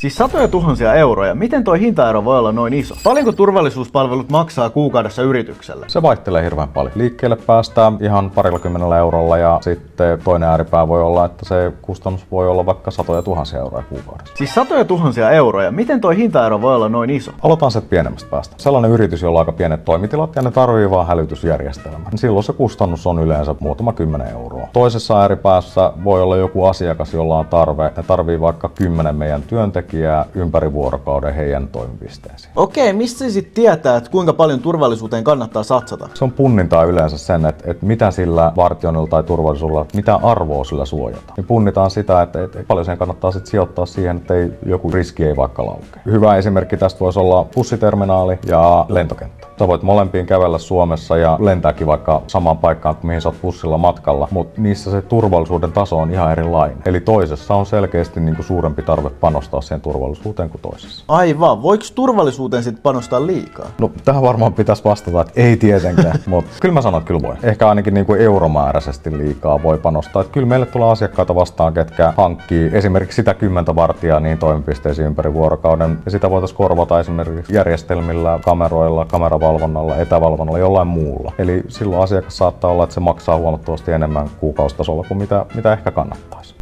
Siis satoja tuhansia euroja. Miten toi hintaero voi olla noin iso? Paljonko turvallisuuspalvelut maksaa kuukaudessa yritykselle? Se vaihtelee hirveän paljon. Liikkeelle päästään ihan 20 eurolla ja sitten toinen ääripää voi olla, että se kustannus voi olla vaikka satoja tuhansia euroja kuukaudessa. Siis satoja tuhansia euroja. Miten toi hintaero voi olla noin iso? Aloitetaan se pienemmästä päästä. Sellainen yritys, jolla on aika pienet toimitilat ja ne tarvii vaan hälytysjärjestelmän. Silloin se kustannus on yleensä muutama 10 euroa. Toisessa ääripäässä voi olla joku asiakas, jolla on tarve. Ne tarvii vaikka 10 meidän työntekijää ympäri vuorokauden heidän toimipisteeseen. Okei, mistä sä sit tietää, että kuinka paljon turvallisuuteen kannattaa satsata? Se on punnintaa yleensä sen, että mitä sillä vartioinnilla tai turvallisuudella, mitä arvoa sillä suojataan. Niin punnitaan sitä, että paljon sen kannattaa sit sijoittaa siihen, että joku riski ei vaikka laukea. Hyvä esimerkki tästä voisi olla bussiterminaali ja lentokenttä. Sä voit molempiin kävellä Suomessa ja lentääkin vaikka samaan paikkaan, mihin sä oot bussilla matkalla, mutta niissä se turvallisuuden taso on ihan erilainen. Eli toisessa on selkeästi suurempi tarve panostaa siihen turvallisuuteen kuin toisessa. Aivan, voiko turvallisuuteen sit panostaa liikaa? No tähän varmaan pitäisi vastata, että ei tietenkään, mutta kyllä mä sanon, että kyllä voi. Ehkä ainakin euromääräisesti liikaa voi panostaa. Että kyllä meille tulee asiakkaita vastaan, ketkä hankkii esimerkiksi sitä 10 vartijaa niin toimipisteisiin ympäri vuorokauden. Ja sitä voitaisiin korvata esimerkiksi järjestelmillä, kameroilla, kameravalvonnalla, etävalvonnalla, jollain muulla. Eli silloin asiakas saattaa olla, että se maksaa huomattavasti enemmän kuukausitasolla kuin mitä ehkä kannattaisi.